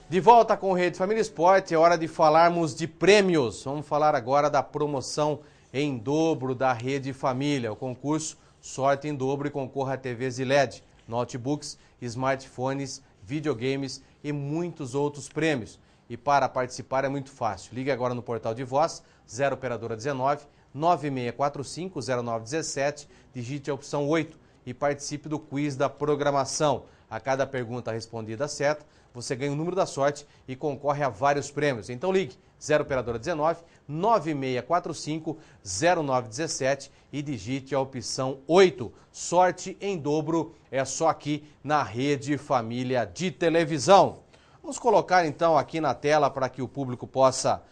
De volta com Rede Família Esporte, é hora de falarmos de prêmios. Vamos falar agora da promoção em dobro da Rede Família. O concurso Sorte em Dobro e concorra a TVs e LED, notebooks, smartphones, videogames e muitos outros prêmios. E para participar é muito fácil. Ligue agora no portal de voz, 0 operadora 19 9645 0917, digite a opção 8 e participe do quiz da programação. A cada pergunta respondida certa, você ganha o número da sorte e concorre a vários prêmios. Então ligue 0 operadora 19 9645 0917 e digite a opção 8. Sorte em dobro é só aqui na Rede Família de televisão. Vamos colocar então aqui na tela para que o público possa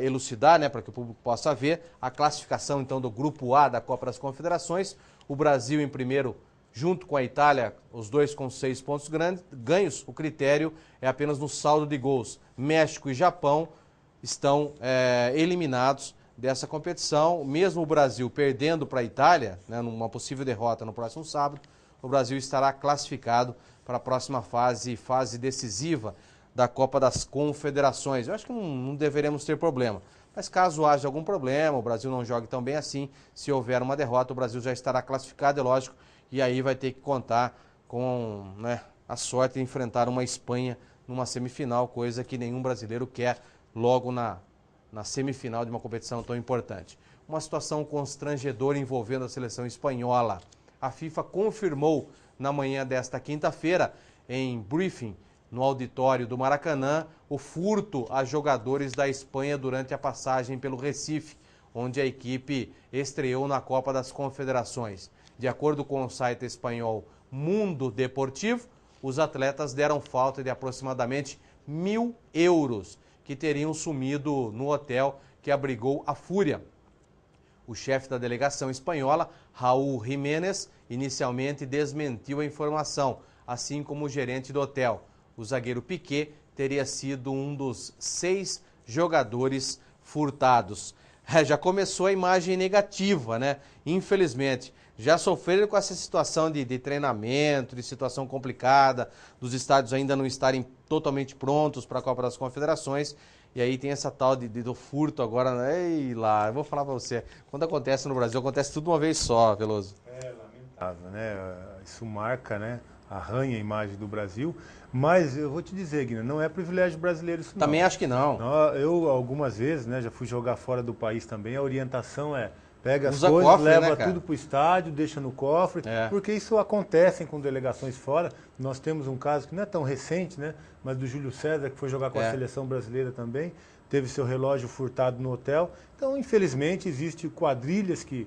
elucidar, para que o público possa ver a classificação então do Grupo A da Copa das Confederações. O Brasil em primeiro, junto com a Itália, os dois com 6 pontos ganhos. O critério é apenas no saldo de gols. México e Japão estão eliminados dessa competição. Mesmo o Brasil perdendo para a Itália, numa possível derrota no próximo sábado, o Brasil estará classificado para a próxima fase decisiva da Copa das Confederações. Eu acho que não deveremos ter problema. Mas caso haja algum problema, o Brasil não jogue tão bem assim, se houver uma derrota, o Brasil já estará classificado, é lógico, e aí vai ter que contar com a sorte de enfrentar uma Espanha numa semifinal, coisa que nenhum brasileiro quer logo na semifinal de uma competição tão importante. Uma situação constrangedora envolvendo a seleção espanhola. A FIFA confirmou na manhã desta quinta-feira, em briefing no auditório do Maracanã, o furto a jogadores da Espanha durante a passagem pelo Recife, onde a equipe estreou na Copa das Confederações. De acordo com o site espanhol Mundo Deportivo, os atletas deram falta de aproximadamente 1.000 euros, que teriam sumido no hotel que abrigou a Fúria. O chefe da delegação espanhola, Raúl Jiménez, inicialmente desmentiu a informação, assim como o gerente do hotel. O zagueiro Piqué teria sido um dos 6 jogadores furtados. Já começou a imagem negativa, Infelizmente. Já sofreram com essa situação de treinamento, de situação complicada, dos estádios ainda não estarem totalmente prontos para a Copa das Confederações. E aí tem essa tal do furto agora. Ei lá, eu vou falar para você. Quando acontece no Brasil, acontece tudo uma vez só, Veloso. É lamentável, Isso marca, arranha a imagem do Brasil. Mas eu vou te dizer, Guina, não é privilégio brasileiro isso não. Também acho que não. Eu, algumas vezes, já fui jogar fora do país também, a orientação é pega as Usa coisas, cofre, leva tudo para o estádio, deixa no cofre, porque isso acontece com delegações fora. Nós temos um caso que não é tão recente, mas do Júlio César, que foi jogar com a seleção brasileira também, teve seu relógio furtado no hotel. Então, infelizmente, existem quadrilhas que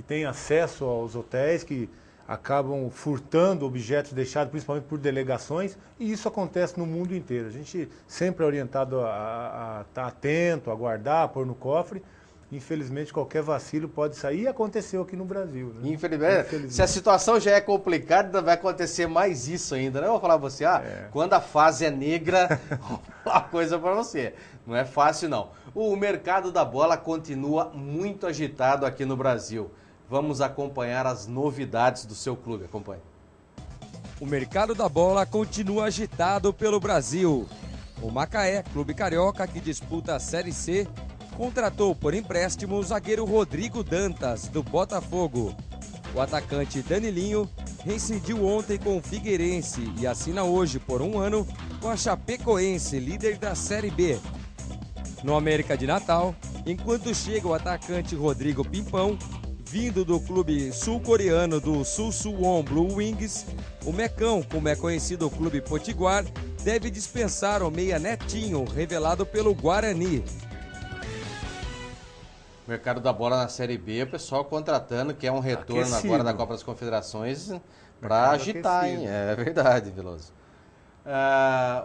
têm acesso aos hotéis, que acabam furtando objetos deixados principalmente por delegações, e isso acontece no mundo inteiro. A gente sempre é orientado a estar atento, a guardar, a pôr no cofre. Infelizmente, qualquer vacilo pode sair, e aconteceu aqui no Brasil. Infelizmente. Se a situação já é complicada, vai acontecer mais isso ainda. Eu vou falar pra você, quando a fase é negra, uma coisa para você. Não é fácil, não. O mercado da bola continua muito agitado aqui no Brasil. Vamos acompanhar as novidades do seu clube. Acompanhe. O mercado da bola continua agitado pelo Brasil. O Macaé, clube carioca que disputa a Série C, contratou por empréstimo o zagueiro Rodrigo Dantas, do Botafogo. O atacante Danilinho rescindiu ontem com o Figueirense e assina hoje por 1 ano com a Chapecoense, líder da Série B. No América de Natal, enquanto chega o atacante Rodrigo Pimpão, vindo do clube sul-coreano do Susuwon Blue Wings, o Mecão, como é conhecido o clube potiguar, deve dispensar o meia Netinho, revelado pelo Guarani. Mercado da bola na Série B, o pessoal contratando, que é um retorno agora da Copa das Confederações, para agitar, hein? É verdade, Veloso.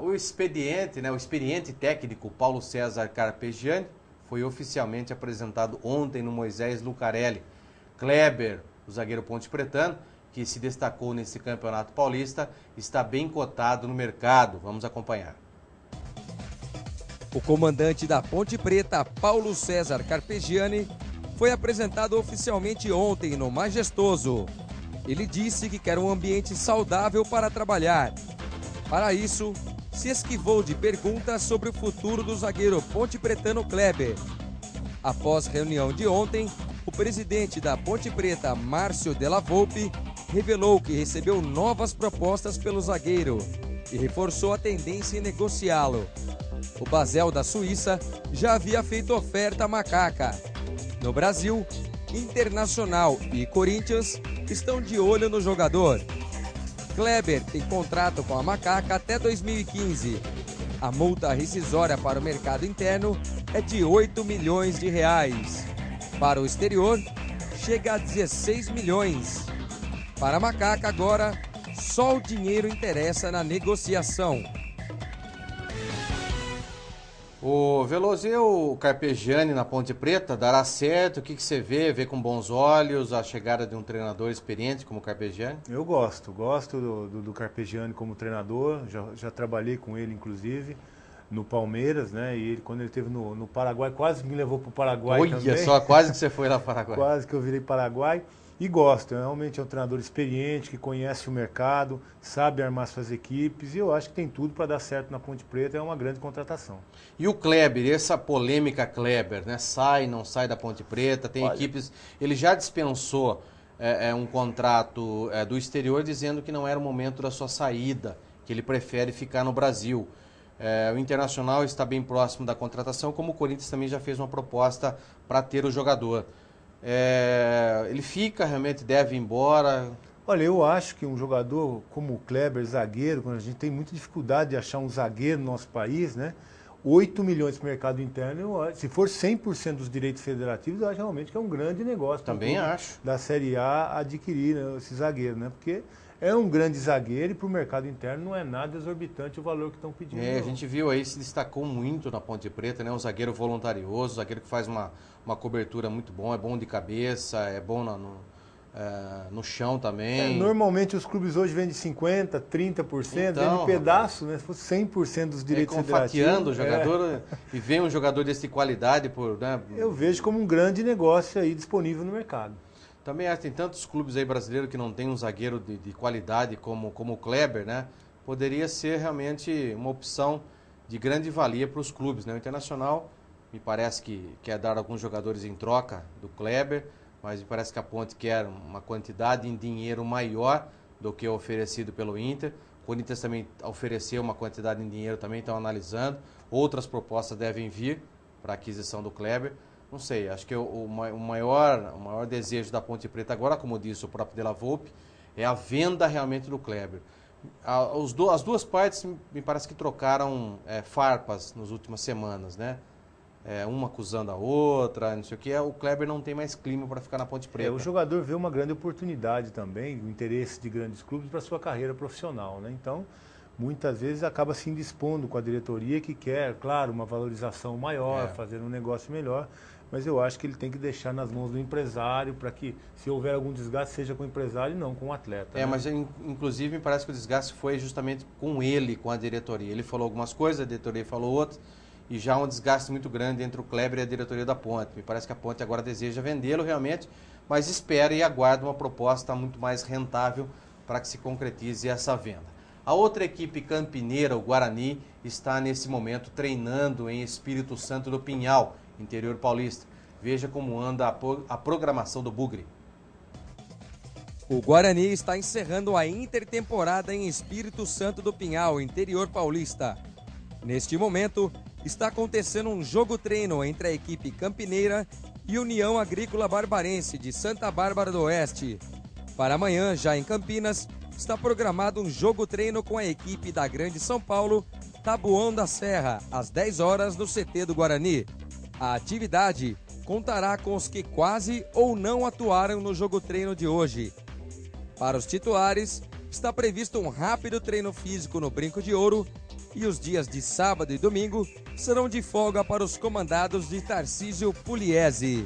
O experiente técnico Paulo César Carpegiani foi oficialmente apresentado ontem no Moisés Lucarelli. Kleber, o zagueiro pontepretano, que se destacou nesse campeonato paulista, está bem cotado no mercado. Vamos acompanhar. O comandante da Ponte Preta, Paulo César Carpegiani, foi apresentado oficialmente ontem no Majestoso. Ele disse que quer um ambiente saudável para trabalhar. Para isso, se esquivou de perguntas sobre o futuro do zagueiro pontepretano Kleber. Após reunião de ontem, o presidente da Ponte Preta, Márcio Della Volpe, revelou que recebeu novas propostas pelo zagueiro e reforçou a tendência em negociá-lo. O Basel da Suíça já havia feito oferta à Macaca. No Brasil, Internacional e Corinthians estão de olho no jogador. Kleber tem contrato com a Macaca até 2015. A multa rescisória para o mercado interno é de 8 milhões de reais. Para o exterior, chega a 16 milhões. Para a Macaca agora, só o dinheiro interessa na negociação. O Veloso, e o Carpegiani na Ponte Preta dará certo? O que você vê? Vê com bons olhos a chegada de um treinador experiente como o Carpegiani? Eu gosto do Carpegiani como treinador, já trabalhei com ele inclusive no Palmeiras, né? E ele, quando ele esteve no Paraguai, quase me levou para o Paraguai também. Olha só, quase que você foi lá para o Paraguai. Quase que eu virei Paraguai. E gosto, realmente é um treinador experiente, que conhece o mercado, sabe armar suas equipes, e eu acho que tem tudo para dar certo na Ponte Preta, é uma grande contratação. E o Kleber, essa polêmica Kleber, né? Sai, não sai da Ponte Preta, tem equipes... Ele já dispensou um contrato do exterior dizendo que não era o momento da sua saída, que ele prefere ficar no Brasil. O Internacional está bem próximo da contratação, como o Corinthians também já fez uma proposta para ter o jogador. Ele fica, realmente deve ir embora? Olha, eu acho que um jogador como o Kleber, zagueiro, quando a gente tem muita dificuldade de achar um zagueiro no nosso país, né? 8 milhões para o mercado interno, se for 100% dos direitos federativos, eu acho realmente que é um grande negócio. Também acho. Da Série A adquirir, né, esse zagueiro, né? Porque é um grande zagueiro e para o mercado interno não é nada exorbitante o valor que estão pedindo. A gente viu aí, se destacou muito na Ponte Preta, né? Um zagueiro voluntarioso, um zagueiro que faz uma cobertura muito bom, é bom de cabeça, é bom no chão também. Normalmente os clubes hoje vendem 50%, 30%, vendem pedaço, né? Se fosse 100% dos direitos federativos. Fatiando o jogador e vem um jogador desse de qualidade por... Né? Eu vejo como um grande negócio aí disponível no mercado. Também tem tantos clubes aí brasileiros que não tem um zagueiro de qualidade como o Kleber, né? Poderia ser realmente uma opção de grande valia para os clubes, né? O Internacional me parece que quer dar alguns jogadores em troca do Kleber, mas me parece que a Ponte quer uma quantidade em dinheiro maior do que oferecido pelo Inter. O Corinthians também ofereceu uma quantidade em dinheiro, também estão analisando. Outras propostas devem vir para a aquisição do Kleber. Não sei, acho que o maior desejo da Ponte Preta agora, como disse o próprio Della Volpe, é a venda realmente do Kleber. As duas partes me parece que trocaram farpas nas últimas semanas, né? Uma acusando a outra, não sei o que. O Kleber não tem mais clima para ficar na Ponte Preta. O jogador vê uma grande oportunidade também, o interesse de grandes clubes para sua carreira profissional, né? Então, muitas vezes acaba se indispondo com a diretoria que quer, claro, uma valorização maior, fazer um negócio melhor, mas eu acho que ele tem que deixar nas mãos do empresário para que, se houver algum desgaste, seja com o empresário e não com o atleta. Né? Mas inclusive me parece que o desgaste foi justamente com ele, com a diretoria. Ele falou algumas coisas, a diretoria falou outras, e já há um desgaste muito grande entre o Kleber e a diretoria da Ponte. Me parece que a Ponte agora deseja vendê-lo realmente, mas espera e aguarda uma proposta muito mais rentável para que se concretize essa venda. A outra equipe campineira, o Guarani, está nesse momento treinando em Espírito Santo do Pinhal, interior paulista. Veja como anda a programação do Bugre. O Guarani está encerrando a intertemporada em Espírito Santo do Pinhal, interior paulista. Neste momento, está acontecendo um jogo-treino entre a equipe campineira e União Agrícola Barbarense de Santa Bárbara do Oeste. Para amanhã, já em Campinas, está programado um jogo-treino com a equipe da Grande São Paulo, Taboão da Serra, às 10 horas no CT do Guarani. A atividade contará com os que quase ou não atuaram no jogo-treino de hoje. Para os titulares, está previsto um rápido treino físico no Brinco de Ouro e os dias de sábado e domingo serão de folga para os comandados de Tarcísio Pugliese.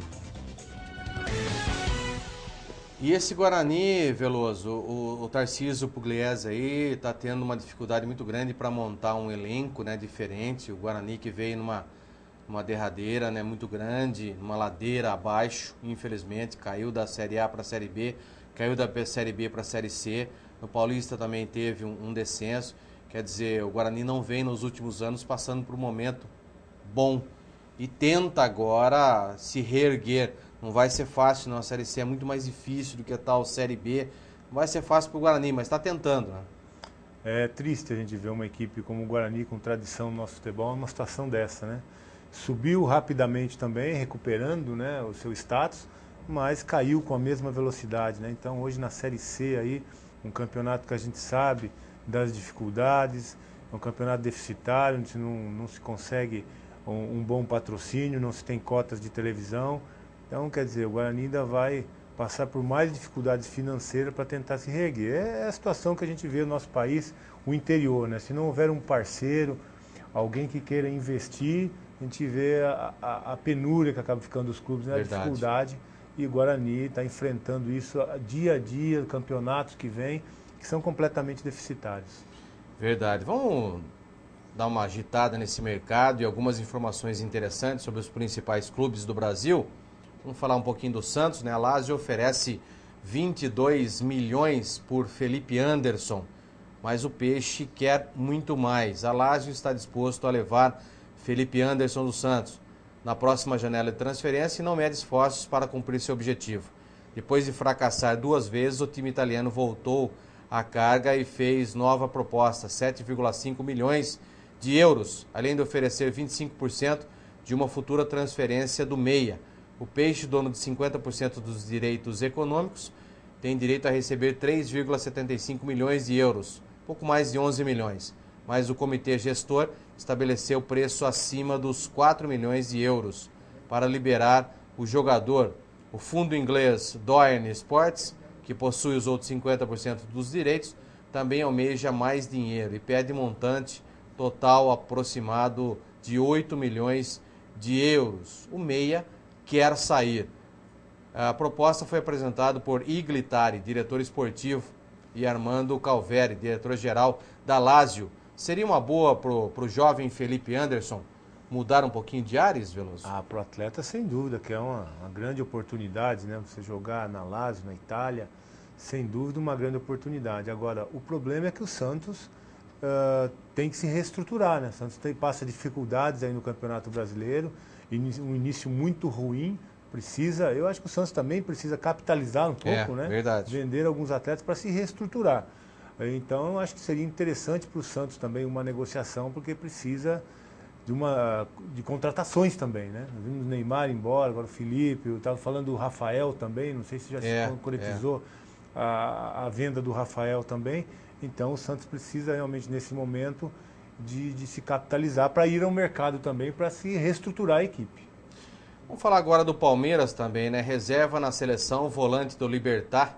E esse Guarani, Veloso, o Tarcísio Pugliese aí está tendo uma dificuldade muito grande para montar um elenco, né, diferente. O Guarani que veio numa derradeira, né, muito grande, numa ladeira abaixo, infelizmente, caiu da Série A para a Série B, caiu da Série B para a Série C. No Paulista também teve um descenso. Quer dizer, o Guarani não vem nos últimos anos passando por um momento bom e tenta agora se reerguer. Não vai ser fácil, não. A Série C é muito mais difícil do que a tal Série B. Não vai ser fácil para o Guarani, mas está tentando, né? É triste a gente ver uma equipe como o Guarani, com tradição no nosso futebol, numa situação dessa, né? Subiu rapidamente também, recuperando, né, o seu status, mas caiu com a mesma velocidade, né? Então hoje na Série C aí, um campeonato que a gente sabe das dificuldades, é um campeonato deficitário, onde não se consegue um bom patrocínio, não se tem cotas de televisão. Então, quer dizer, o Guarani ainda vai passar por mais dificuldades financeiras para tentar se reerguer. É a situação que a gente vê no nosso país, o interior, né? Se não houver um parceiro, alguém que queira investir, a gente vê a penúria que acaba ficando os clubes, né? A dificuldade. E o Guarani está enfrentando isso dia a dia, campeonatos que vêm, que são completamente deficitários. Verdade. Vamos dar uma agitada nesse mercado e algumas informações interessantes sobre os principais clubes do Brasil. Vamos falar um pouquinho do Santos, né? A Lazio oferece 22 milhões por Felipe Anderson, mas o Peixe quer muito mais. A Lazio está disposto a levar Felipe Anderson do Santos na próxima janela de transferência e não mede esforços para cumprir seu objetivo. Depois de fracassar 2 vezes, o time italiano voltou à carga e fez nova proposta, 7,5 milhões de euros, além de oferecer 25% de uma futura transferência do meia. O Peixe, dono de 50% dos direitos econômicos, tem direito a receber 3,75 milhões de euros, pouco mais de 11 milhões. Mas o comitê gestor estabeleceu o preço acima dos 4 milhões de euros para liberar o jogador. O fundo inglês Doyen Sports, que possui os outros 50% dos direitos, também almeja mais dinheiro e pede montante total aproximado de 8 milhões de euros. O meia quer sair. A proposta foi apresentada por Iglitari, diretor esportivo, e Armando Calveri, diretor-geral da Lazio. Seria uma boa para o jovem Felipe Anderson mudar um pouquinho de ares, Veloso? Para o atleta, sem dúvida, que é uma grande oportunidade, né? Você jogar na Lazio, na Itália, sem dúvida uma grande oportunidade. Agora, o problema é que o Santos tem que se reestruturar, né? O Santos passa dificuldades aí no Campeonato Brasileiro, um início muito ruim. Eu acho que o Santos também precisa capitalizar um pouco, né? Verdade. Vender alguns atletas para se reestruturar. Então, eu acho que seria interessante para o Santos também uma negociação, porque precisa de contratações também, né? Nós vimos o Neymar embora, agora o Felipe, eu estava falando do Rafael também, não sei se já se concretizou a venda do Rafael também. Então, o Santos precisa realmente, nesse momento, de se capitalizar para ir ao mercado também, para se reestruturar a equipe. Vamos falar agora do Palmeiras também, né? Reserva na seleção, volante do Libertad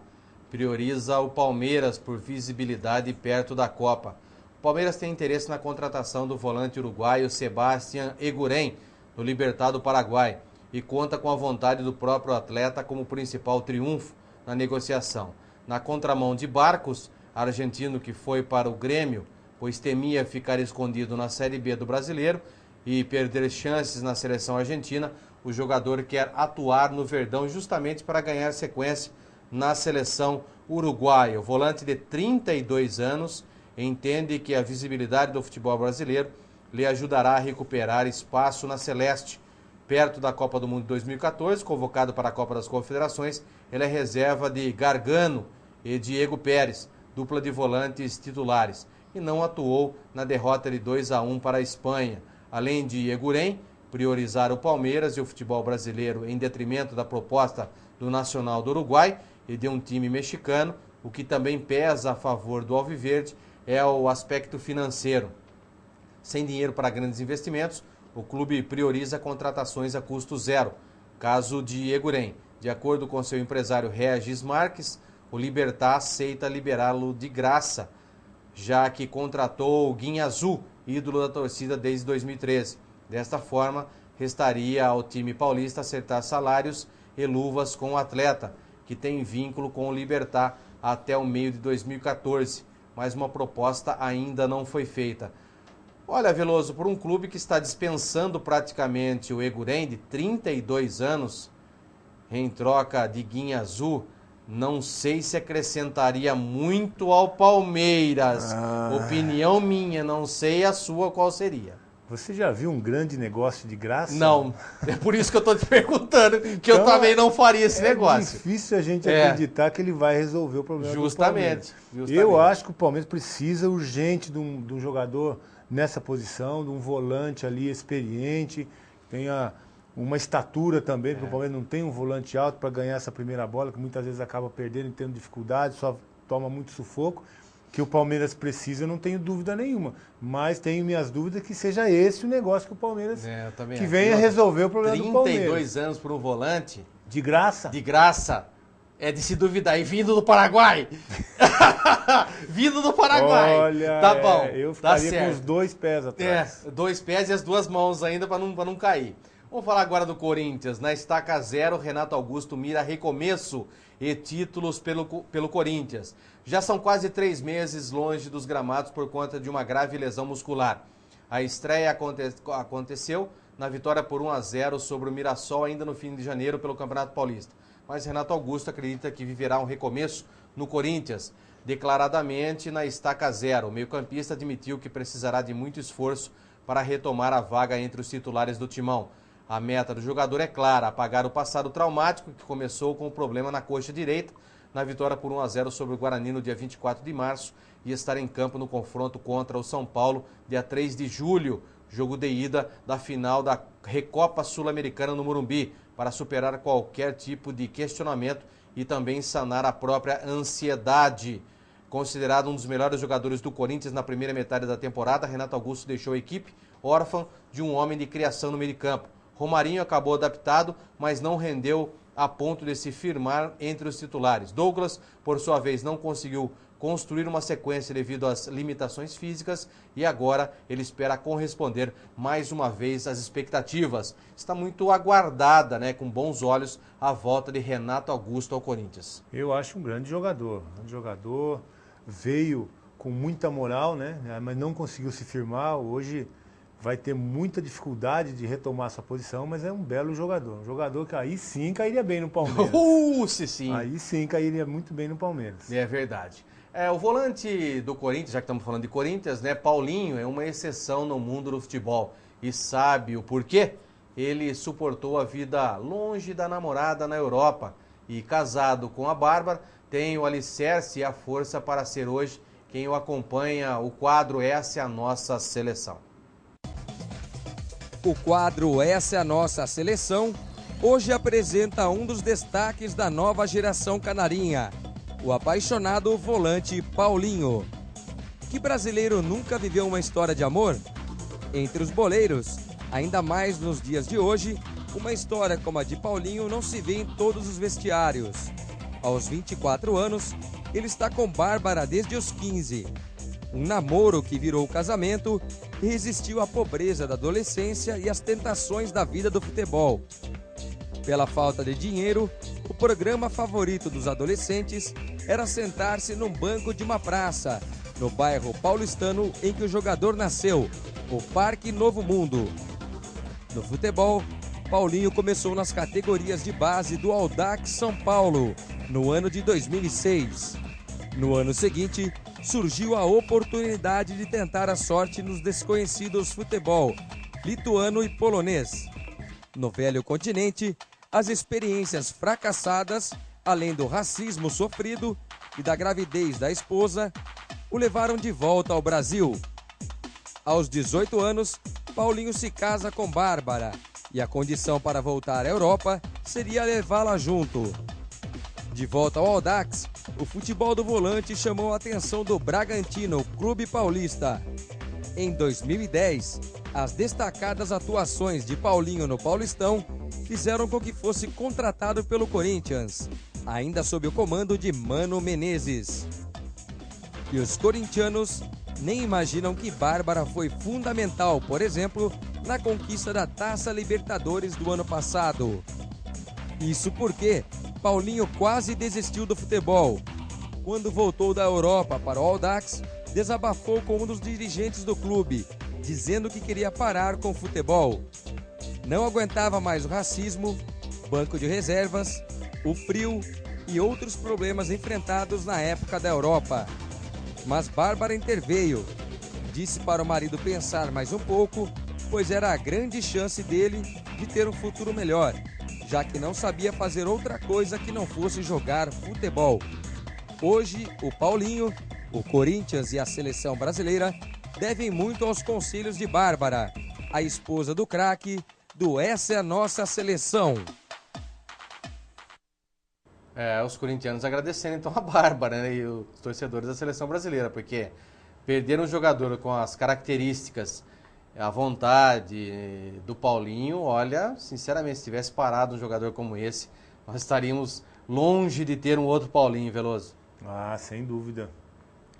prioriza o Palmeiras por visibilidade perto da Copa. O Palmeiras tem interesse na contratação do volante uruguaio Sebastián Eguren, do Libertad do Paraguai, e conta com a vontade do próprio atleta como principal triunfo na negociação. Na contramão de Barcos, argentino que foi para o Grêmio, pois temia ficar escondido na Série B do Brasileiro e perder chances na seleção argentina, o jogador quer atuar no Verdão justamente para ganhar sequência na seleção uruguaia. O volante de 32 anos entende que a visibilidade do futebol brasileiro lhe ajudará a recuperar espaço na Celeste. Perto da Copa do Mundo de 2014, convocado para a Copa das Confederações, ele é reserva de Gargano e Diego Pérez, dupla de volantes titulares, e não atuou na derrota de 2-1 para a Espanha. Além de Eguren priorizar o Palmeiras e o futebol brasileiro em detrimento da proposta do Nacional do Uruguai e de um time mexicano, o que também pesa a favor do Alviverde é o aspecto financeiro. Sem dinheiro para grandes investimentos, o clube prioriza contratações a custo zero. Caso de Eguren, de acordo com seu empresário Regis Marques, o Libertad aceita liberá-lo de graça, já que contratou o Guinhazu, ídolo da torcida desde 2013. Desta forma, restaria ao time paulista acertar salários e luvas com o atleta, que tem vínculo com o Libertad até o meio de 2014, mas uma proposta ainda não foi feita. Olha, Veloso, por um clube que está dispensando praticamente o Eguren, de 32 anos, em troca de Guinhazu, não sei se acrescentaria muito ao Palmeiras. Opinião minha, não sei a sua qual seria. Você já viu um grande negócio de graça? Não, é por isso que eu estou te perguntando, que então, eu também não faria esse negócio. É difícil a gente acreditar que ele vai resolver o problema do Palmeiras. Justamente. Eu acho que o Palmeiras precisa urgente de um jogador nessa posição, de um volante ali experiente, que tenha uma estatura também, porque o Palmeiras não tem um volante alto para ganhar essa primeira bola, que muitas vezes acaba perdendo e tendo dificuldade, só toma muito sufoco. Que o Palmeiras precisa, eu não tenho dúvida nenhuma. Mas tenho minhas dúvidas que seja esse o negócio que o Palmeiras... que venha resolver o problema do Palmeiras. 32 anos por um volante... De graça? De graça. É de se duvidar. E vindo do Paraguai. Vindo do Paraguai. Olha, tá bom. Eu ficaria com os 2 pés atrás. 2 pés e as 2 mãos ainda para não cair. Vamos falar agora do Corinthians. Na estaca 0, Renato Augusto mira recomeço e títulos pelo Corinthians. Já são quase 3 meses longe dos gramados por conta de uma grave lesão muscular. A estreia aconteceu na vitória por 1-0 sobre o Mirassol ainda no fim de janeiro pelo Campeonato Paulista. Mas Renato Augusto acredita que viverá um recomeço no Corinthians. Declaradamente na estaca 0, o meio-campista admitiu que precisará de muito esforço para retomar a vaga entre os titulares do timão. A meta do jogador é clara, apagar o passado traumático que começou com o problema na coxa direita, na vitória por 1-0 sobre o Guarani no dia 24 de março e estar em campo no confronto contra o São Paulo, dia 3 de julho, jogo de ida da final da Recopa Sul-Americana no Morumbi, para superar qualquer tipo de questionamento e também sanar a própria ansiedade. Considerado um dos melhores jogadores do Corinthians na primeira metade da temporada, Renato Augusto deixou a equipe órfã de um homem de criação no meio-campo. Romarinho acabou adaptado, mas não rendeu a ponto de se firmar entre os titulares. Douglas, por sua vez, não conseguiu construir uma sequência devido às limitações físicas e agora ele espera corresponder mais uma vez às expectativas. Está muito aguardada, né, com bons olhos, a volta de Renato Augusto ao Corinthians. Eu acho um grande jogador. Veio com muita moral, né, mas não conseguiu se firmar. Hoje vai ter muita dificuldade de retomar sua posição, mas é um belo jogador. Um jogador que aí sim cairia bem no Palmeiras. Sim. Aí sim cairia muito bem no Palmeiras. É verdade. O volante do Corinthians, já que estamos falando de Corinthians, né, Paulinho, é uma exceção no mundo do futebol. E sabe o porquê? Ele suportou a vida longe da namorada na Europa e casado com a Bárbara, tem o alicerce e a força para ser hoje quem o acompanha. O quadro Essa é a Nossa Seleção. O quadro Essa é a Nossa Seleção hoje apresenta um dos destaques da nova geração canarinha, o apaixonado volante Paulinho. Que brasileiro nunca viveu uma história de amor? Entre os boleiros, ainda mais nos dias de hoje, uma história como a de Paulinho não se vê em todos os vestiários. Aos 24 anos, ele está com Bárbara desde os 15. Um namoro que virou casamento e resistiu à pobreza da adolescência e às tentações da vida do futebol. Pela falta de dinheiro, o programa favorito dos adolescentes era sentar-se num banco de uma praça, no bairro paulistano em que o jogador nasceu, o Parque Novo Mundo. No futebol, Paulinho começou nas categorias de base do Audax São Paulo, no ano de 2006. No ano seguinte, surgiu a oportunidade de tentar a sorte nos desconhecidos futebol lituano e polonês. No velho continente, as experiências fracassadas, além do racismo sofrido e da gravidez da esposa, o levaram de volta ao Brasil. Aos 18 anos, Paulinho se casa com Bárbara e a condição para voltar à Europa seria levá-la junto. De volta ao Audax, o futebol do volante chamou a atenção do Bragantino, clube paulista. Em 2010, as destacadas atuações de Paulinho no Paulistão fizeram com que fosse contratado pelo Corinthians, ainda sob o comando de Mano Menezes. E os corintianos nem imaginam que Bárbara foi fundamental, por exemplo, na conquista da Taça Libertadores do ano passado. Isso porque Paulinho quase desistiu do futebol. Quando voltou da Europa para o Audax, desabafou com um dos dirigentes do clube, dizendo que queria parar com o futebol. Não aguentava mais o racismo, banco de reservas, o frio e outros problemas enfrentados na época da Europa. Mas Bárbara interveio. Disse para o marido pensar mais um pouco, pois era a grande chance dele de ter um futuro melhor, já que não sabia fazer outra coisa que não fosse jogar futebol. Hoje, o Paulinho, o Corinthians e a seleção brasileira devem muito aos conselhos de Bárbara, a esposa do craque do Essa é a Nossa Seleção. Os corintianos agradecendo então a Bárbara, né, e os torcedores da seleção brasileira, porque perder um jogador com as características, a vontade do Paulinho, olha, sinceramente, se tivesse parado um jogador como esse, nós estaríamos longe de ter um outro Paulinho, Veloso. Ah, sem dúvida.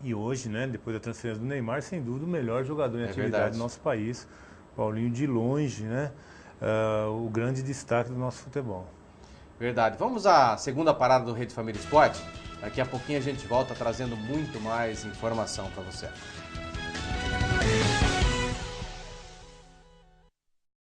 E hoje, né, depois da transferência do Neymar, sem dúvida o melhor jogador em atividade do nosso país. Paulinho de longe, né, o grande destaque do nosso futebol. Verdade. Vamos à segunda parada do Rede Família Esporte. Daqui a pouquinho a gente volta trazendo muito mais informação para você.